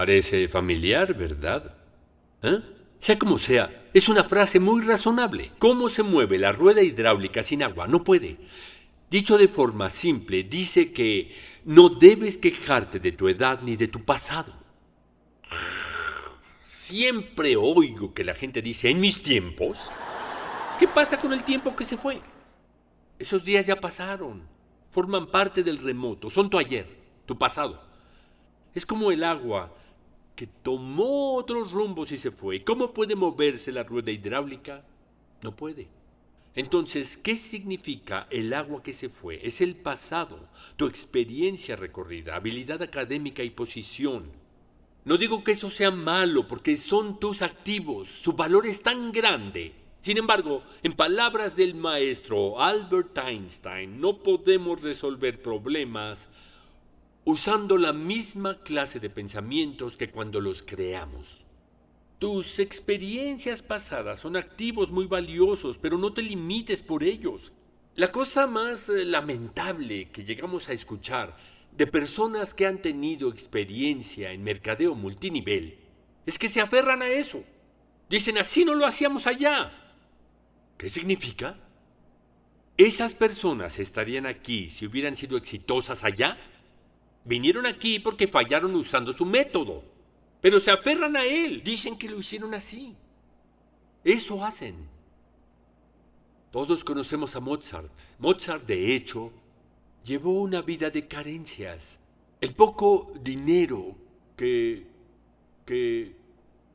Parece familiar, ¿verdad? ¿Eh? Sea como sea, es una frase muy razonable. ¿Cómo se mueve la rueda hidráulica sin agua? No puede. Dicho de forma simple, dice que no debes quejarte de tu edad ni de tu pasado. Siempre oigo que la gente dice, en mis tiempos. ¿Qué pasa con el tiempo que se fue? Esos días ya pasaron. Forman parte del remoto. Son tu ayer, tu pasado. Es como el agua que tomó otros rumbos y se fue. ¿Cómo puede moverse la rueda hidráulica? No puede. Entonces, ¿qué significa el agua que se fue? Es el pasado, tu experiencia recorrida, habilidad académica y posición. No digo que eso sea malo, porque son tus activos, su valor es tan grande. Sin embargo, en palabras del maestro Albert Einstein, no podemos resolver problemas usando la misma clase de pensamientos que cuando los creamos. Tus experiencias pasadas son activos muy valiosos, pero no te limites por ellos. La cosa más lamentable que llegamos a escuchar de personas que han tenido experiencia en mercadeo multinivel es que se aferran a eso. Dicen, así no lo hacíamos allá. ¿Qué significa? ¿Esas personas estarían aquí si hubieran sido exitosas allá? Vinieron aquí porque fallaron usando su método, pero se aferran a él. Dicen que lo hicieron así. Eso hacen. Todos conocemos a Mozart. Mozart, de hecho, llevó una vida de carencias. El poco dinero que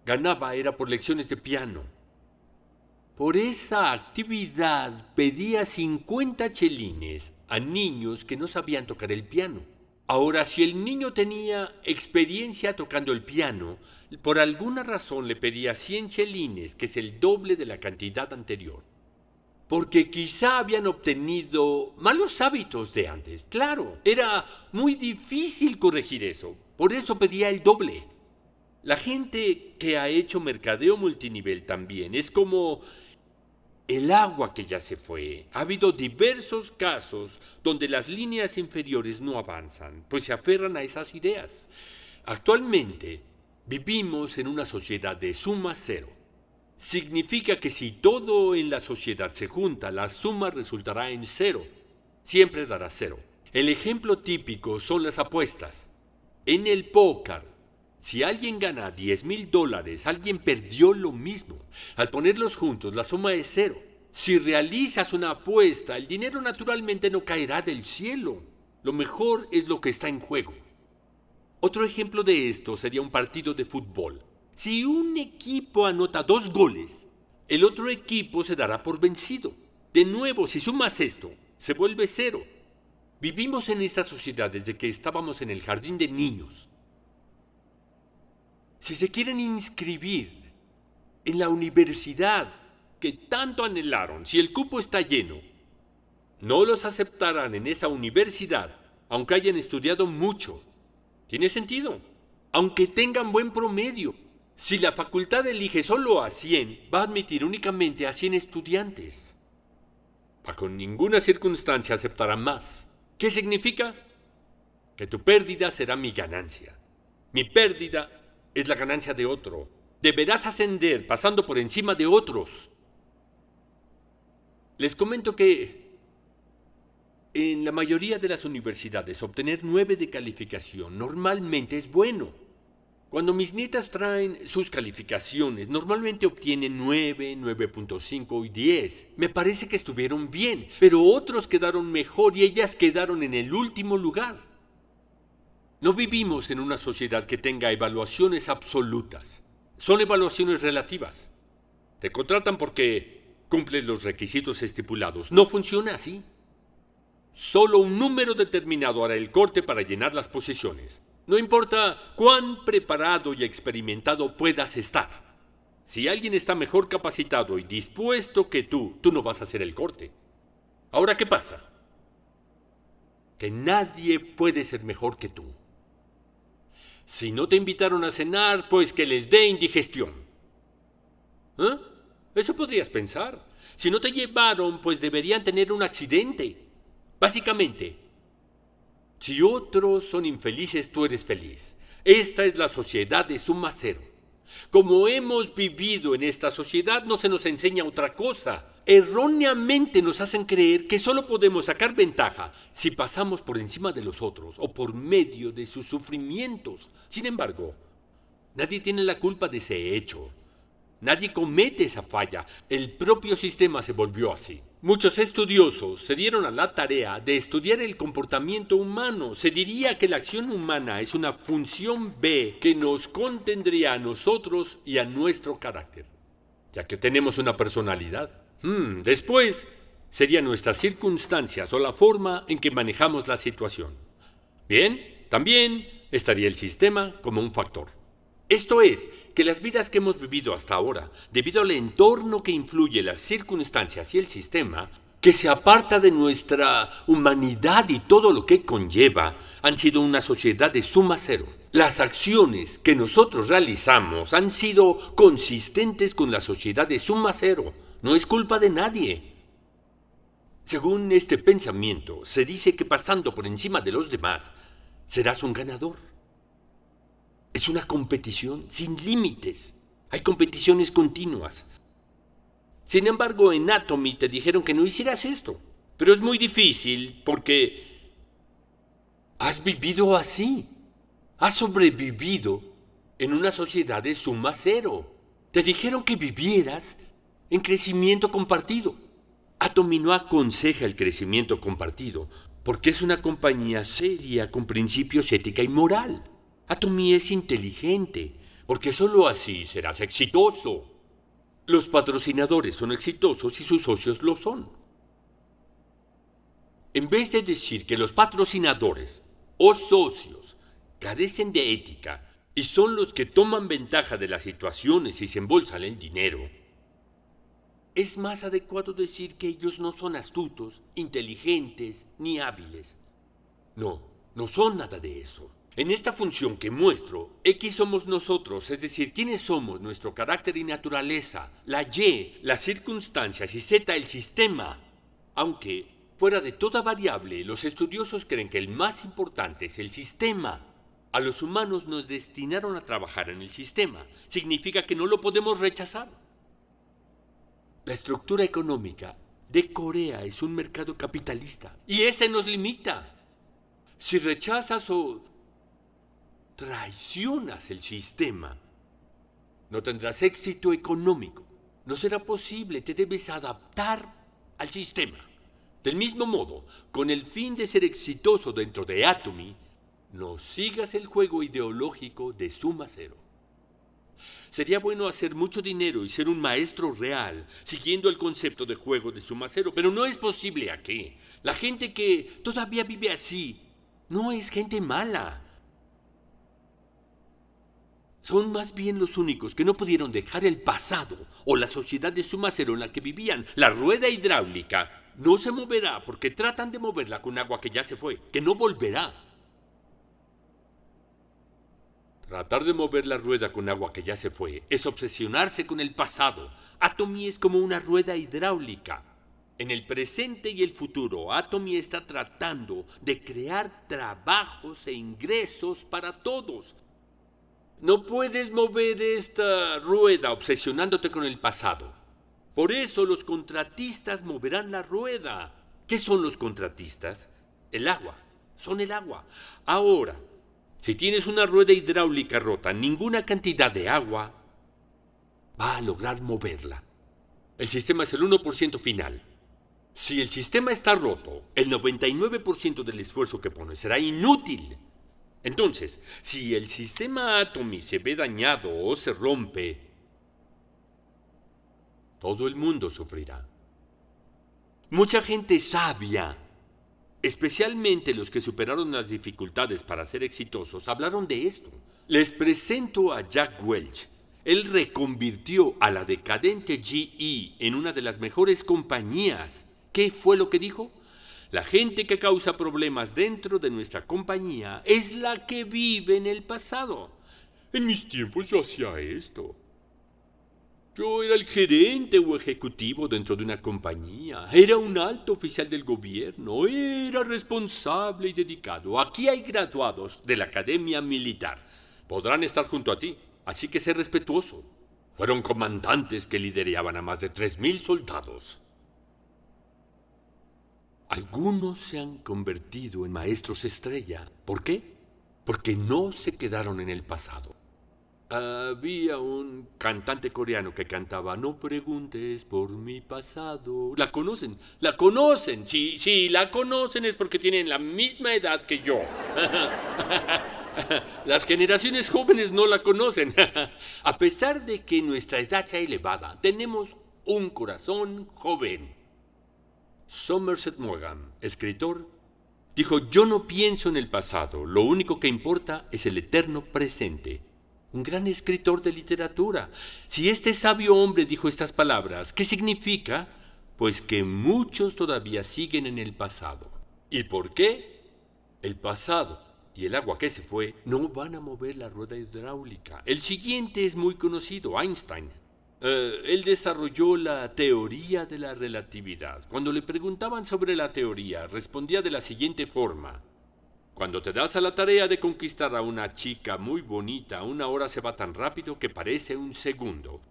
ganaba era por lecciones de piano. Por esa actividad pedía 50 chelines a niños que no sabían tocar el piano. Ahora, si el niño tenía experiencia tocando el piano, por alguna razón le pedía 100 chelines, que es el doble de la cantidad anterior. Porque quizá habían obtenido malos hábitos de antes. Claro, era muy difícil corregir eso. Por eso pedía el doble. La gente que ha hecho mercadeo multinivel también es como el agua que ya se fue. Ha habido diversos casos donde las líneas inferiores no avanzan, pues se aferran a esas ideas. Actualmente vivimos en una sociedad de suma cero. Significa que si todo en la sociedad se junta, la suma resultará en cero. Siempre dará cero. El ejemplo típico son las apuestas. En el póker, si alguien gana $10,000, alguien perdió lo mismo. Al ponerlos juntos, la suma es cero. Si realizas una apuesta, el dinero naturalmente no caerá del cielo. Lo mejor es lo que está en juego. Otro ejemplo de esto sería un partido de fútbol. Si un equipo anota 2 goles, el otro equipo se dará por vencido. De nuevo, si sumas esto, se vuelve cero. Vivimos en esta sociedad desde que estábamos en el jardín de niños. Si se quieren inscribir en la universidad que tanto anhelaron, si el cupo está lleno, no los aceptarán en esa universidad, aunque hayan estudiado mucho. ¿Tiene sentido? Aunque tengan buen promedio. Si la facultad elige solo a 100, va a admitir únicamente a 100 estudiantes. Bajo ninguna circunstancia aceptarán más. ¿Qué significa? Que tu pérdida será mi ganancia. Mi pérdida es la ganancia de otro. Deberás ascender pasando por encima de otros. Les comento que en la mayoría de las universidades obtener 9 de calificación normalmente es bueno. Cuando mis nietas traen sus calificaciones, normalmente obtienen 9, 9.5 y 10. Me parece que estuvieron bien, pero otros quedaron mejor y ellas quedaron en el último lugar. No vivimos en una sociedad que tenga evaluaciones absolutas. Son evaluaciones relativas. Te contratan porque cumples los requisitos estipulados. No funciona así. Solo un número determinado hará el corte para llenar las posiciones. No importa cuán preparado y experimentado puedas estar. Si alguien está mejor capacitado y dispuesto que tú no vas a hacer el corte. Ahora, ¿qué pasa? Que nadie puede ser mejor que tú. Si no te invitaron a cenar, pues que les dé indigestión. ¿Eh? Eso podrías pensar. Si no te llevaron, pues deberían tener un accidente. Básicamente, si otros son infelices, tú eres feliz. Esta es la sociedad de suma cero. Como hemos vivido en esta sociedad, no se nos enseña otra cosa. Erróneamente nos hacen creer que solo podemos sacar ventaja si pasamos por encima de los otros o por medio de sus sufrimientos. Sin embargo, nadie tiene la culpa de ese hecho. Nadie comete esa falla. El propio sistema se volvió así. Muchos estudiosos se dieron a la tarea de estudiar el comportamiento humano. Se diría que la acción humana es una función B que nos contendría a nosotros y a nuestro carácter, ya que tenemos una personalidad. Después serían nuestras circunstancias o la forma en que manejamos la situación. Bien, también estaría el sistema como un factor. Esto es, que las vidas que hemos vivido hasta ahora, debido al entorno que influye las circunstancias y el sistema, que se aparta de nuestra humanidad y todo lo que conlleva, han sido una sociedad de suma cero. Las acciones que nosotros realizamos han sido consistentes con la sociedad de suma cero. No es culpa de nadie. Según este pensamiento, se dice que pasando por encima de los demás, serás un ganador. Es una competición sin límites. Hay competiciones continuas. Sin embargo, en Atomy te dijeron que no hicieras esto. Pero es muy difícil porque has vivido así. Has sobrevivido en una sociedad de suma cero. Te dijeron que vivieras en crecimiento compartido. Atomy no aconseja el crecimiento compartido porque es una compañía seria con principios ética y moral. Atomy es inteligente, porque solo así serás exitoso. Los patrocinadores son exitosos y sus socios lo son. En vez de decir que los patrocinadores o socios carecen de ética y son los que toman ventaja de las situaciones y se embolsan el dinero, es más adecuado decir que ellos no son astutos, inteligentes ni hábiles. No son nada de eso. En esta función que muestro, X somos nosotros, es decir, quiénes somos, nuestro carácter y naturaleza, la Y, las circunstancias y Z, el sistema. Aunque, fuera de toda variable, los estudiosos creen que el más importante es el sistema. A los humanos nos destinaron a trabajar en el sistema. Significa que no lo podemos rechazar. La estructura económica de Corea es un mercado capitalista y este nos limita. Si rechazas o traicionas el sistema, no tendrás éxito económico. No será posible, te debes adaptar al sistema. Del mismo modo, con el fin de ser exitoso dentro de Atomy, no sigas el juego ideológico de suma cero. Sería bueno hacer mucho dinero y ser un maestro real, siguiendo el concepto de juego de suma cero, pero no es posible aquí. La gente que todavía vive así no es gente mala. Son más bien los únicos que no pudieron dejar el pasado o la sociedad de suma cero en la que vivían. La rueda hidráulica no se moverá porque tratan de moverla con agua que ya se fue, que no volverá. Tratar de mover la rueda con agua que ya se fue es obsesionarse con el pasado. Atomy es como una rueda hidráulica. En el presente y el futuro, Atomy está tratando de crear trabajos e ingresos para todos. No puedes mover esta rueda obsesionándote con el pasado. Por eso los contratistas moverán la rueda. ¿Qué son los contratistas? El agua. Son el agua. Ahora, si tienes una rueda hidráulica rota, ninguna cantidad de agua va a lograr moverla. El sistema es el 1% final. Si el sistema está roto, el 99% del esfuerzo que pones será inútil. Entonces, si el sistema Atomy se ve dañado o se rompe, todo el mundo sufrirá. Mucha gente sabia, especialmente los que superaron las dificultades para ser exitosos, hablaron de esto. Les presento a Jack Welch. Él reconvirtió a la decadente GE en una de las mejores compañías. ¿Qué fue lo que dijo? La gente que causa problemas dentro de nuestra compañía es la que vive en el pasado. En mis tiempos yo hacía esto. Yo era el gerente o ejecutivo dentro de una compañía. Era un alto oficial del gobierno. Era responsable y dedicado. Aquí hay graduados de la academia militar. Podrán estar junto a ti, así que sé respetuoso. Fueron comandantes que lideraban a más de 3.000 soldados. Algunos se han convertido en maestros estrella. ¿Por qué? Porque no se quedaron en el pasado. Había un cantante coreano que cantaba: no preguntes por mi pasado. ¿La conocen? ¿La conocen? Sí, la conocen, es porque tienen la misma edad que yo. Las generaciones jóvenes no la conocen. A pesar de que nuestra edad sea elevada, tenemos un corazón joven. Somerset Maugham, escritor, dijo: yo no pienso en el pasado, lo único que importa es el eterno presente. Un gran escritor de literatura. Si este sabio hombre dijo estas palabras, ¿qué significa? Pues que muchos todavía siguen en el pasado. ¿Y por qué? El pasado y el agua que se fue no van a mover la rueda hidráulica. El siguiente es muy conocido, Einstein. Él desarrolló la teoría de la relatividad. Cuando le preguntaban sobre la teoría, respondía de la siguiente forma: cuando te das a la tarea de conquistar a una chica muy bonita, 1 hora se va tan rápido que parece un segundo.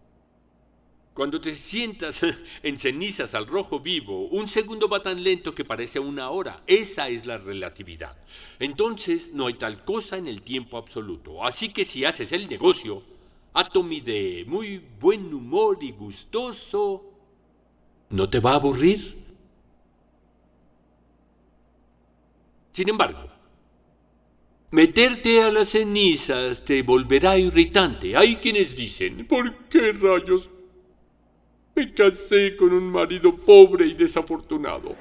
Cuando te sientas en cenizas al rojo vivo, 1 segundo va tan lento que parece 1 hora. Esa es la relatividad. Entonces, no hay tal cosa en el tiempo absoluto. Así que si haces el negocio, Atomy de muy buen humor y gustoso, ¿no te va a aburrir? Sin embargo, meterte a las cenizas te volverá irritante. Hay quienes dicen: ¿por qué rayos me casé con un marido pobre y desafortunado?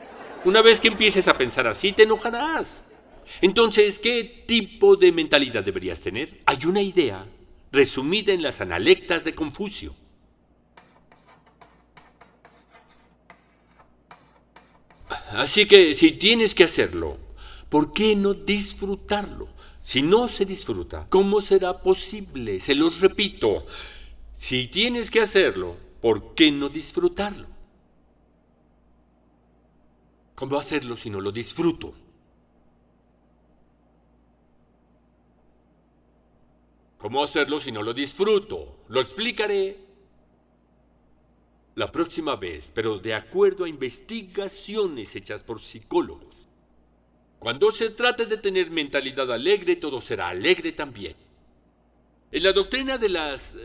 Una vez que empieces a pensar así, te enojarás. Entonces, ¿qué tipo de mentalidad deberías tener? Hay una idea resumida en las Analectas de Confucio. Así que, si tienes que hacerlo, ¿por qué no disfrutarlo? Si no se disfruta, ¿cómo será posible? Se los repito, si tienes que hacerlo, ¿por qué no disfrutarlo? ¿Cómo hacerlo si no lo disfruto? ¿Cómo hacerlo si no lo disfruto? Lo explicaré la próxima vez, pero de acuerdo a investigaciones hechas por psicólogos. Cuando se trate de tener mentalidad alegre, todo será alegre también. En la doctrina de las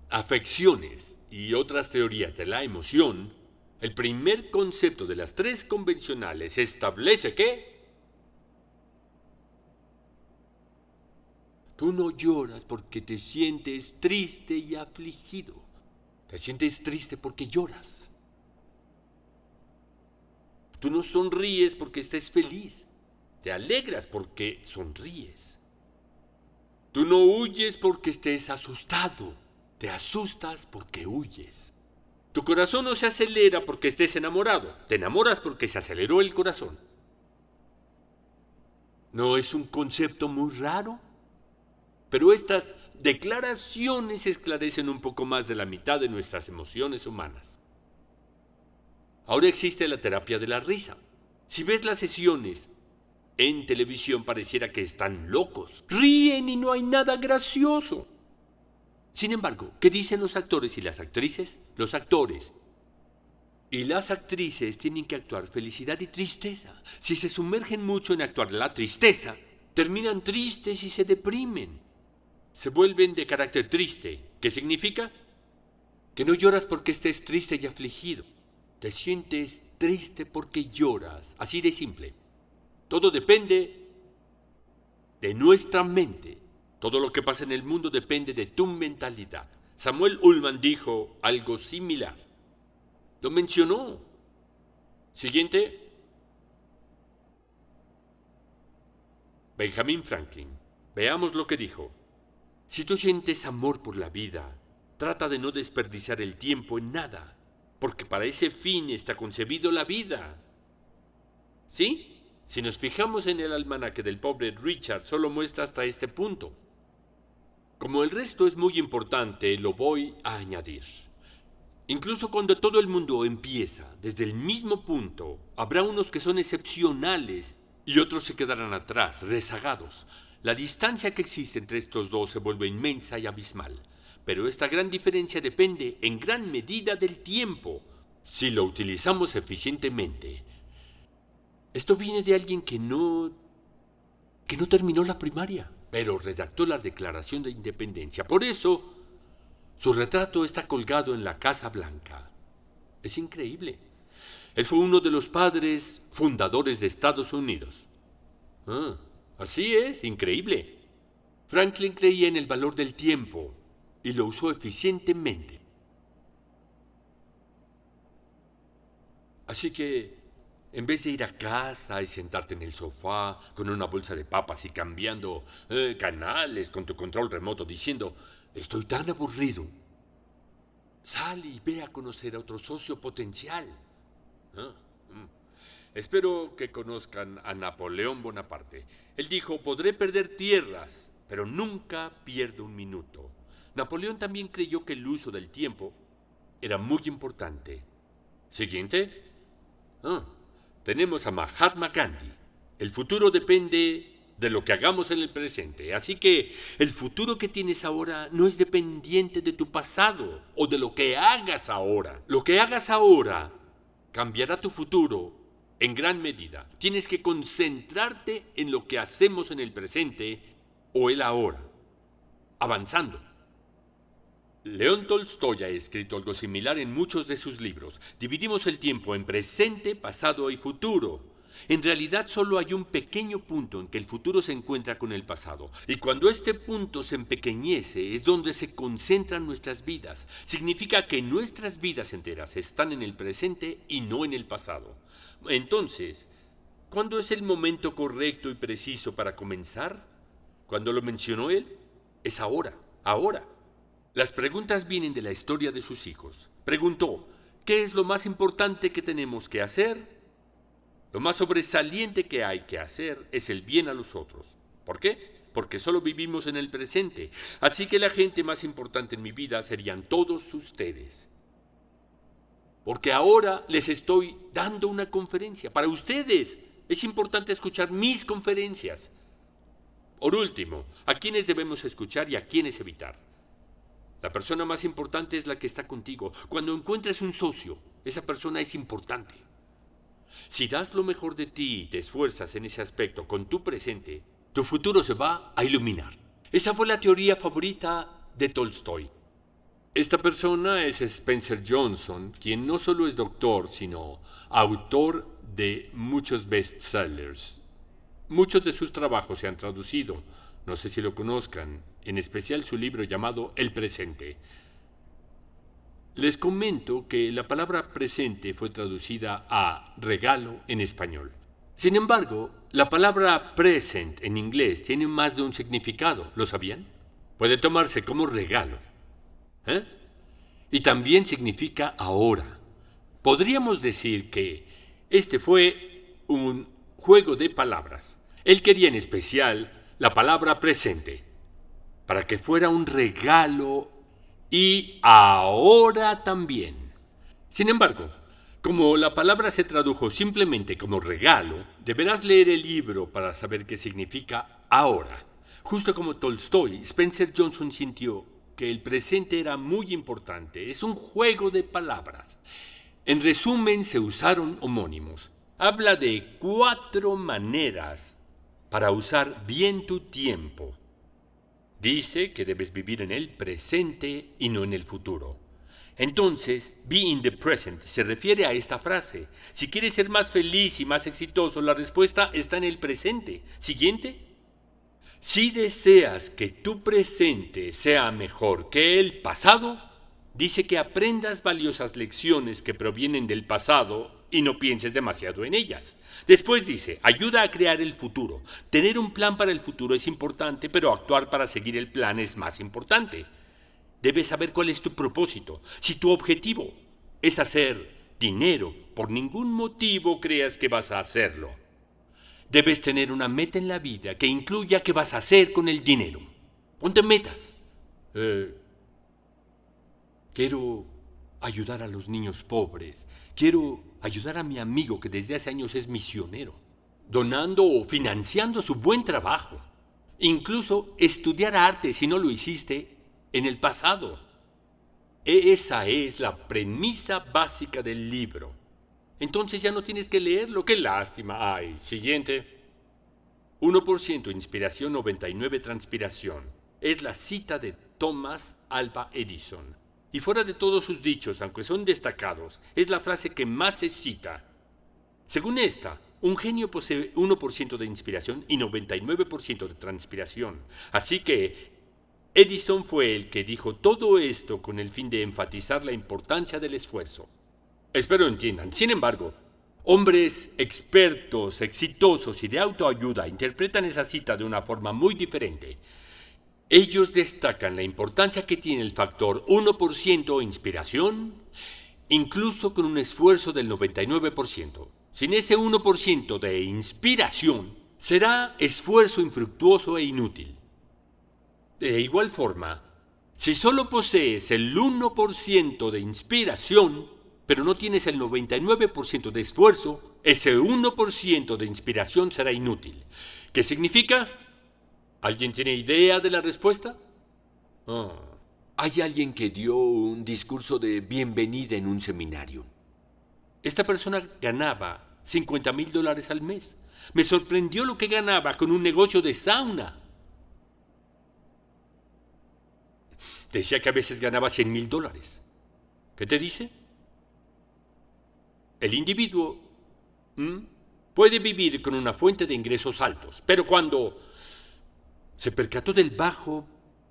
afecciones y otras teorías de la emoción, el primer concepto de las 3 convencionales establece que tú no lloras porque te sientes triste y afligido. Te sientes triste porque lloras. Tú no sonríes porque estés feliz. Te alegras porque sonríes. Tú no huyes porque estés asustado. Te asustas porque huyes. Tu corazón no se acelera porque estés enamorado. Te enamoras porque se aceleró el corazón. ¿No es un concepto muy raro? Pero estas declaraciones esclarecen un poco más de la mitad de nuestras emociones humanas. Ahora existe la terapia de la risa. Si ves las sesiones en televisión, pareciera que están locos. Ríen y no hay nada gracioso. Sin embargo, ¿qué dicen los actores y las actrices? Los actores y las actrices tienen que actuar felicidad y tristeza. Si se sumergen mucho en actuar la tristeza, terminan tristes y se deprimen. Se vuelven de carácter triste. ¿Qué significa? Que no lloras porque estés triste y afligido. Te sientes triste porque lloras. Así de simple. Todo depende de nuestra mente. Todo lo que pasa en el mundo depende de tu mentalidad. Samuel Ullman dijo algo similar. Lo mencionó. Siguiente. Benjamin Franklin. Veamos lo que dijo. Si tú sientes amor por la vida, trata de no desperdiciar el tiempo en nada, porque para ese fin está concebido la vida. ¿Sí? Si nos fijamos en el almanaque del pobre Richard, solo muestra hasta este punto. Como el resto es muy importante, lo voy a añadir. Incluso cuando todo el mundo empieza desde el mismo punto, habrá unos que son excepcionales y otros se quedarán atrás, rezagados. La distancia que existe entre estos dos se vuelve inmensa y abismal, pero esta gran diferencia depende en gran medida del tiempo, si lo utilizamos eficientemente. Esto viene de alguien que no terminó la primaria, pero redactó la Declaración de Independencia. Por eso, su retrato está colgado en la Casa Blanca. Es increíble. Él fue uno de los padres fundadores de Estados Unidos. Así es, increíble. Franklin creía en el valor del tiempo y lo usó eficientemente. Así que, en vez de ir a casa y sentarte en el sofá con una bolsa de papas y cambiando canales con tu control remoto diciendo, estoy tan aburrido, sal y ve a conocer a otro socio potencial. Espero que conozcan a Napoleón Bonaparte. Él dijo, podré perder tierras, pero nunca pierdo un minuto. Napoleón también creyó que el uso del tiempo era muy importante. Siguiente. Tenemos a Mahatma Gandhi. El futuro depende de lo que hagamos en el presente. Así que el futuro que tienes ahora no es dependiente de tu pasado o de lo que hagas ahora. Lo que hagas ahora cambiará tu futuro en gran medida. Tienes que concentrarte en lo que hacemos en el presente o el ahora, avanzando. León Tolstoy ha escrito algo similar en muchos de sus libros. Dividimos el tiempo en presente, pasado y futuro. En realidad solo hay un pequeño punto en que el futuro se encuentra con el pasado. Y cuando este punto se empequeñece es donde se concentran nuestras vidas. Significa que nuestras vidas enteras están en el presente y no en el pasado. Entonces, ¿cuándo es el momento correcto y preciso para comenzar? ¿Cuándo lo mencionó él? Es ahora, ahora. Las preguntas vienen de la historia de sus hijos. Preguntó, ¿qué es lo más importante que tenemos que hacer? Lo más sobresaliente que hay que hacer es el bien a los otros. ¿Por qué? Porque solo vivimos en el presente. Así que la gente más importante en mi vida serían todos ustedes. Porque ahora les estoy dando una conferencia. Para ustedes es importante escuchar mis conferencias. Por último, ¿a quiénes debemos escuchar y a quiénes evitar? La persona más importante es la que está contigo. Cuando encuentres un socio, esa persona es importante. Si das lo mejor de ti y te esfuerzas en ese aspecto con tu presente, tu futuro se va a iluminar. Esa fue la teoría favorita de Tolstoy. Esta persona es Spencer Johnson, quien no solo es doctor, sino autor de muchos bestsellers. Muchos de sus trabajos se han traducido, no sé si lo conozcan, en especial su libro llamado El Presente. Les comento que la palabra presente fue traducida a regalo en español. Sin embargo, la palabra present en inglés tiene más de un significado, ¿lo sabían? Puede tomarse como regalo. Y también significa ahora. Podríamos decir que este fue un juego de palabras. Él quería en especial la palabra presente, para que fuera un regalo y ahora también. Sin embargo, como la palabra se tradujo simplemente como regalo, deberás leer el libro para saber qué significa ahora. Justo como Tolstoy, Spencer Johnson sintió que el presente era muy importante. Es un juego de palabras. En resumen, se usaron homónimos. Habla de 4 maneras para usar bien tu tiempo. Dice que debes vivir en el presente y no en el futuro. Entonces, be in the present se refiere a esta frase. Si quieres ser más feliz y más exitoso, la respuesta está en el presente. Siguiente. Si deseas que tu presente sea mejor que el pasado, dice que aprendas valiosas lecciones que provienen del pasado y no pienses demasiado en ellas. Después dice, ayuda a crear el futuro. Tener un plan para el futuro es importante, pero actuar para seguir el plan es más importante. Debes saber cuál es tu propósito. Si tu objetivo es hacer dinero, por ningún motivo creas que vas a hacerlo. Debes tener una meta en la vida que incluya qué vas a hacer con el dinero. Ponte metas. Quiero ayudar a los niños pobres. Quiero ayudar a mi amigo que desde hace años es misionero, donando o financiando su buen trabajo. Incluso estudiar arte si no lo hiciste en el pasado. Esa es la premisa básica del libro. Entonces ya no tienes que leerlo. ¡Qué lástima! ¡Ay! Siguiente. 1% inspiración, 99% transpiración. Es la cita de Thomas Alva Edison. Y fuera de todos sus dichos, aunque son destacados, es la frase que más se cita. Según esta, un genio posee 1% de inspiración y 99% de transpiración. Así que Edison fue el que dijo todo esto con el fin de enfatizar la importancia del esfuerzo. Espero entiendan. Sin embargo, hombres expertos, exitosos y de autoayuda interpretan esa cita de una forma muy diferente. Ellos destacan la importancia que tiene el factor 1% inspiración, incluso con un esfuerzo del 99%. Sin ese 1% de inspiración, será esfuerzo infructuoso e inútil. De igual forma, si solo posees el 1% de inspiración, pero no tienes el 99% de esfuerzo, ese 1% de inspiración será inútil. ¿Qué significa? ¿Alguien tiene idea de la respuesta? Hay alguien que dio un discurso de bienvenida en un seminario. Esta persona ganaba $50,000 al mes. Me sorprendió lo que ganaba con un negocio de sauna. Decía que a veces ganaba $100,000. ¿Qué te dice? El individuo puede vivir con una fuente de ingresos altos, pero cuando se percató del bajo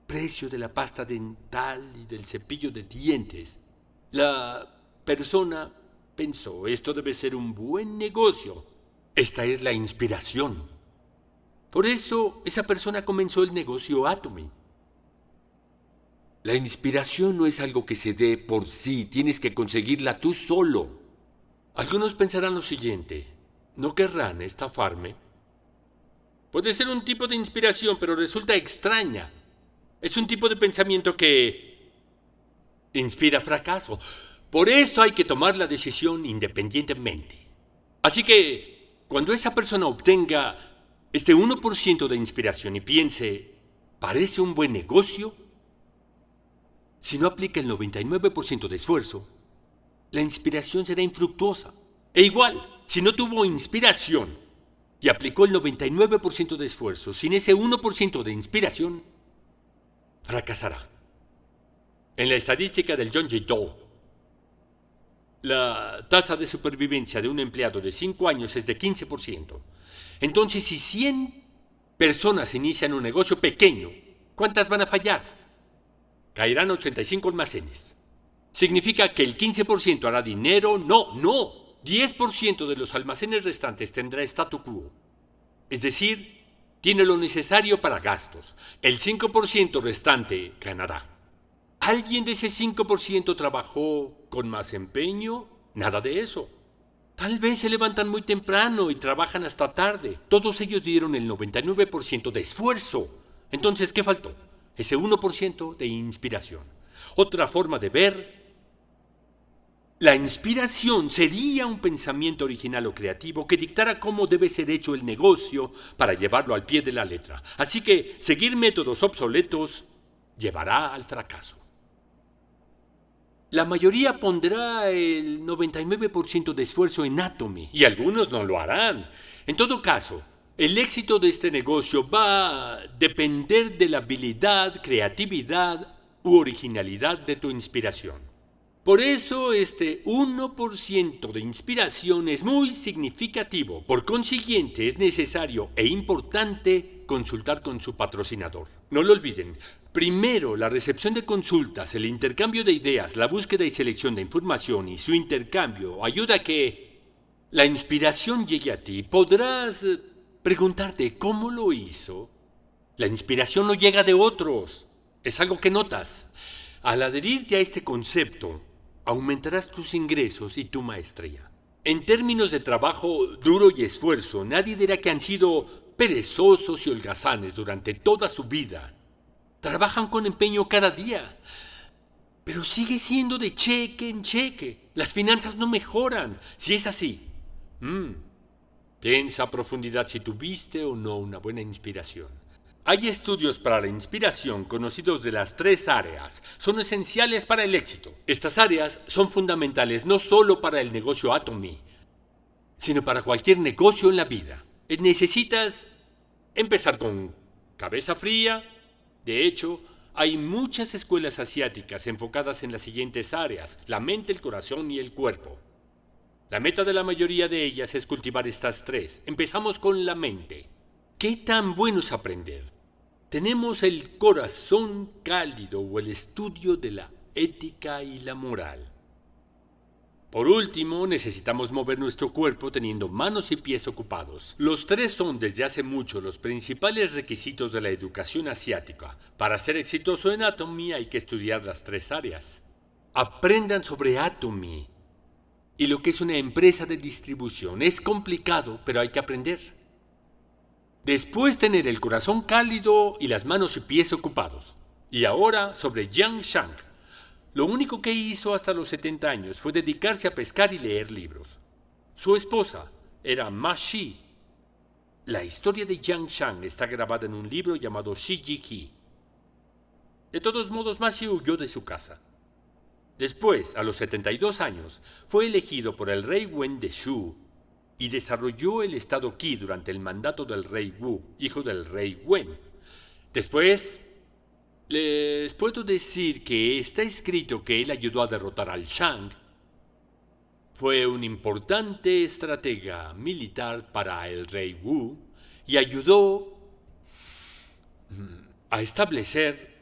precio de la pasta dental y del cepillo de dientes, la persona pensó, esto debe ser un buen negocio. Esta es la inspiración. Por eso esa persona comenzó el negocio Atomy. La inspiración no es algo que se dé por sí, tienes que conseguirla tú solo. Algunos pensarán lo siguiente, ¿no querrán estafarme? Puede ser un tipo de inspiración, pero resulta extraña. Es un tipo de pensamiento que inspira fracaso. Por eso hay que tomar la decisión independientemente. Así que, cuando esa persona obtenga este 1% de inspiración y piense, ¿parece un buen negocio? Si no aplica el 99% de esfuerzo, la inspiración será infructuosa. E igual, si no tuvo inspiración y aplicó el 99% de esfuerzo sin ese 1% de inspiración, fracasará. En la estadística del John J. Doe, la tasa de supervivencia de un empleado de 5 años es de 15%. Entonces, si 100 personas inician un negocio pequeño, ¿cuántas van a fallar? Caerán 85 almacenes. ¿Significa que el 15% hará dinero? No. 10% de los almacenes restantes tendrá statu quo. Es decir, tiene lo necesario para gastos. El 5% restante ganará. ¿Alguien de ese 5% trabajó con más empeño? Nada de eso. Tal vez se levantan muy temprano y trabajan hasta tarde. Todos ellos dieron el 99% de esfuerzo. Entonces, ¿qué faltó? Ese 1% de inspiración. Otra forma de ver, la inspiración sería un pensamiento original o creativo que dictara cómo debe ser hecho el negocio para llevarlo al pie de la letra. Así que seguir métodos obsoletos llevará al fracaso. La mayoría pondrá el 99% de esfuerzo en Atomy y algunos no lo harán. En todo caso, el éxito de este negocio va a depender de la habilidad, creatividad u originalidad de tu inspiración. Por eso este 1% de inspiración es muy significativo. Por consiguiente, es necesario e importante consultar con su patrocinador. No lo olviden. Primero, la recepción de consultas, el intercambio de ideas, la búsqueda y selección de información y su intercambio ayuda a que la inspiración llegue a ti. Podrás preguntarte cómo lo hizo. La inspiración no llega de otros. Es algo que notas. Al adherirte a este concepto, aumentarás tus ingresos y tu maestría. En términos de trabajo duro y esfuerzo, nadie dirá que han sido perezosos y holgazanes durante toda su vida. Trabajan con empeño cada día, pero sigue siendo de cheque en cheque. Las finanzas no mejoran. Si es así, piensa a profundidad si tuviste o no una buena inspiración. Hay estudios para la inspiración conocidos de las 3 áreas. Son esenciales para el éxito. Estas áreas son fundamentales no solo para el negocio Atomy, sino para cualquier negocio en la vida. Necesitas empezar con cabeza fría. De hecho, hay muchas escuelas asiáticas enfocadas en las siguientes áreas: la mente, el corazón y el cuerpo. La meta de la mayoría de ellas es cultivar estas 3. Empezamos con la mente. ¿Qué tan bueno es aprender? Tenemos el corazón cálido o el estudio de la ética y la moral. Por último, necesitamos mover nuestro cuerpo teniendo manos y pies ocupados. Los 3 son desde hace mucho los principales requisitos de la educación asiática. Para ser exitoso en Atomy hay que estudiar las 3 áreas. Aprendan sobre Atomy y lo que es una empresa de distribución. Es complicado, pero hay que aprender. Después tener el corazón cálido y las manos y pies ocupados. Y ahora sobre Jiang Shang. Lo único que hizo hasta los 70 años fue dedicarse a pescar y leer libros. Su esposa era Ma Shi. La historia de Jiang Shang está grabada en un libro llamado Shi Ji Qi. De todos modos, Ma Shi huyó de su casa. Después, a los 72 años, fue elegido por el rey Wen de Shu y desarrolló el estado Qi durante el mandato del rey Wu, hijo del rey Wen. Después, les puedo decir que está escrito que él ayudó a derrotar al Shang. Fue un importante estratega militar para el rey Wu y ayudó a establecer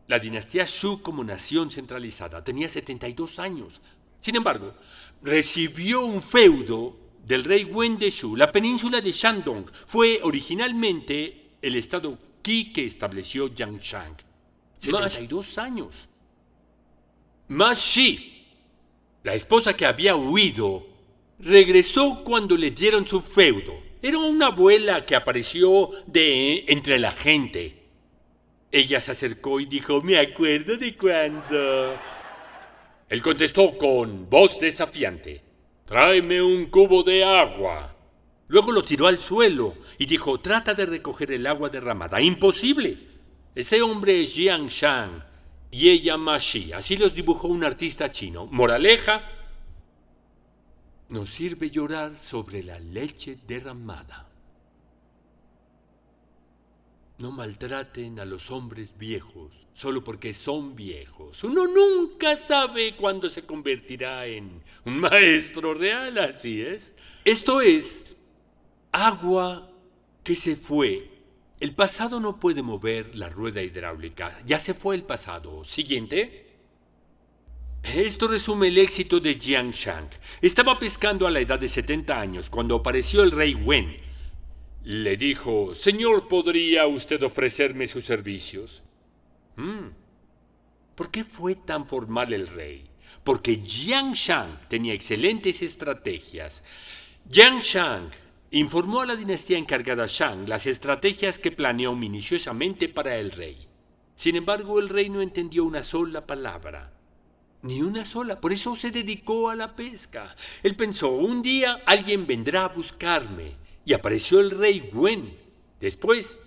la dinastía Shu como nación centralizada. Tenía 72 años. Sin embargo, recibió un feudo del rey Wen de Shu. La península de Shandong fue originalmente el estado Qi que estableció Jiang Shang. 72 años. Ma Shi, la esposa que había huido, regresó cuando le dieron su feudo. Era una abuela que apareció de entre la gente. Ella se acercó y dijo: me acuerdo de cuando... Él contestó con voz desafiante: tráeme un cubo de agua. Luego lo tiró al suelo y dijo: trata de recoger el agua derramada. Imposible. Ese hombre es Jiang Shang y ella Ma Shi. Así los dibujó un artista chino. Moraleja: no sirve llorar sobre la leche derramada. No maltraten a los hombres viejos solo porque son viejos. Uno nunca sabe cuándo se convertirá en un maestro real, así es. Esto es agua que se fue. El pasado no puede mover la rueda hidráulica. Ya se fue el pasado. Siguiente. Esto resume el éxito de Jiang Shang. Estaba pescando a la edad de 70 años cuando apareció el rey Wen. Le dijo: señor, ¿podría usted ofrecerme sus servicios? ¿Por qué fue tan formal el rey? Porque Jiang Shang tenía excelentes estrategias. Jiang Shang informó a la dinastía encargada Shang las estrategias que planeó minuciosamente para el rey. Sin embargo, el rey no entendió una sola palabra. Ni una sola. Por eso se dedicó a la pesca. Él pensó: un día alguien vendrá a buscarme. Y apareció el rey Wen. Después,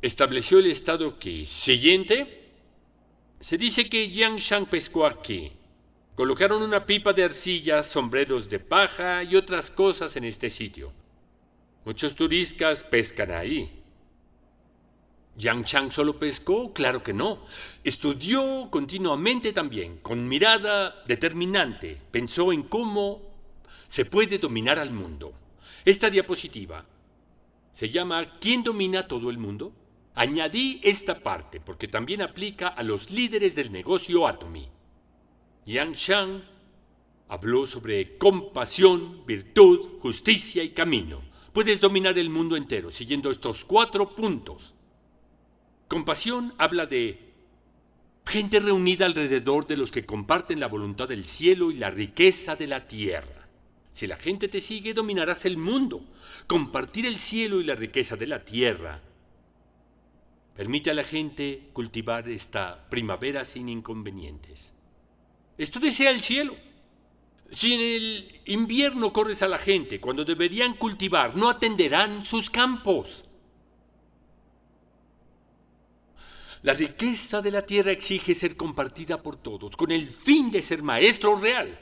estableció el estado Qi. Siguiente. Se dice que Jiang Shang pescó aquí. Colocaron una pipa de arcilla, sombreros de paja y otras cosas en este sitio. Muchos turistas pescan ahí. ¿Jiang Shang solo pescó? Claro que no. Estudió continuamente también, con mirada determinante. Pensó en cómo se puede dominar al mundo. Esta diapositiva se llama ¿Quién domina todo el mundo? Añadí esta parte porque también aplica a los líderes del negocio Atomy. Jiang Shang habló sobre compasión, virtud, justicia y camino. Puedes dominar el mundo entero siguiendo estos 4 puntos. Compasión habla de gente reunida alrededor de los que comparten la voluntad del cielo y la riqueza de la tierra. Si la gente te sigue, dominarás el mundo. Compartir el cielo y la riqueza de la tierra permite a la gente cultivar esta primavera sin inconvenientes. Esto desea el cielo. Si en el invierno corres a la gente cuando deberían cultivar, no atenderán sus campos. La riqueza de la tierra exige ser compartida por todos, con el fin de ser maestro real.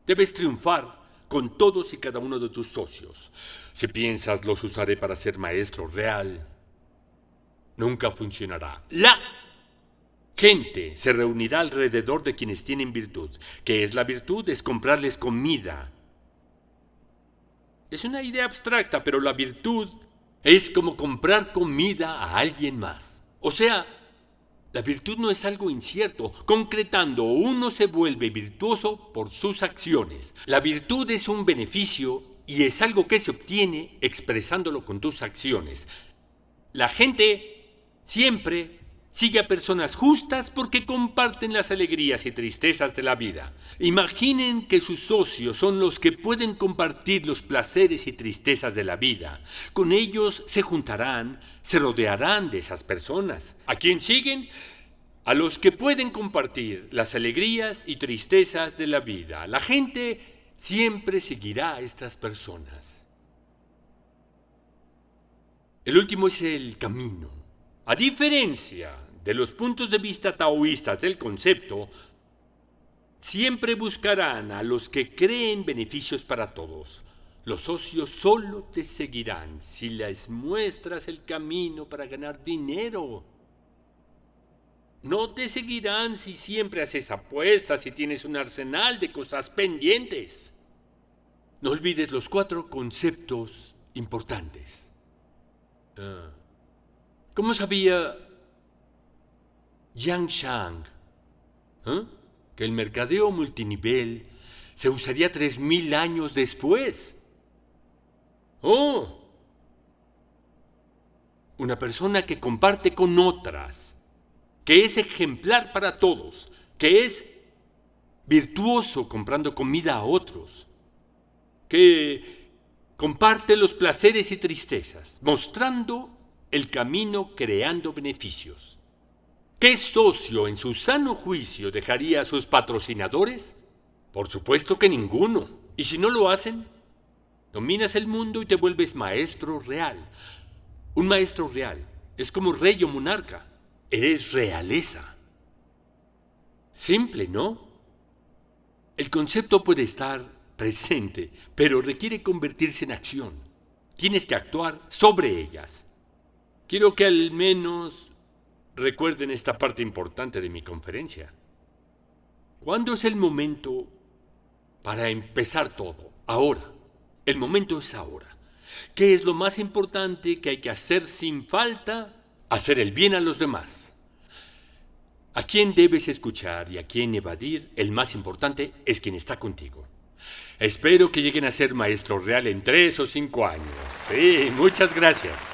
Debes triunfar con todos y cada uno de tus socios. Si piensas los usaré para ser maestro real, nunca funcionará. La gente se reunirá alrededor de quienes tienen virtud. ¿Qué es la virtud? Es comprarles comida. Es una idea abstracta, pero la virtud es como comprar comida a alguien más. O sea, la virtud no es algo incierto. Concretando, uno se vuelve virtuoso por sus acciones. La virtud es un beneficio y es algo que se obtiene expresándolo con tus acciones. La gente siempre sigue a personas justas porque comparten las alegrías y tristezas de la vida. Imaginen que sus socios son los que pueden compartir los placeres y tristezas de la vida. Con ellos se juntarán, se rodearán de esas personas. ¿A quién siguen? A los que pueden compartir las alegrías y tristezas de la vida. La gente siempre seguirá a estas personas. El último es el camino. A diferencia de los puntos de vista taoístas del concepto, siempre buscarán a los que creen beneficios para todos. Los socios solo te seguirán si les muestras el camino para ganar dinero. No te seguirán si siempre haces apuestas y tienes un arsenal de cosas pendientes. No olvides los 4 conceptos importantes. ¿Cómo sabía Yang Shang que el mercadeo multinivel se usaría 3000 años después? Una persona que comparte con otras, que es ejemplar para todos, que es virtuoso comprando comida a otros, que comparte los placeres y tristezas, mostrando el camino creando beneficios. ¿Qué socio en su sano juicio dejaría a sus patrocinadores? Por supuesto que ninguno. Y si no lo hacen, dominas el mundo y te vuelves maestro real. Un maestro real es como rey o monarca. Eres realeza. Simple, ¿no? El concepto puede estar presente, pero requiere convertirse en acción. Tienes que actuar sobre ellas. Quiero que al menos recuerden esta parte importante de mi conferencia. ¿Cuándo es el momento para empezar todo? Ahora. El momento es ahora. ¿Qué es lo más importante que hay que hacer sin falta? Hacer el bien a los demás. ¿A quién debes escuchar y a quién evadir? El más importante es quien está contigo. Espero que lleguen a ser maestro real en 3 o 5 años. Sí, muchas gracias.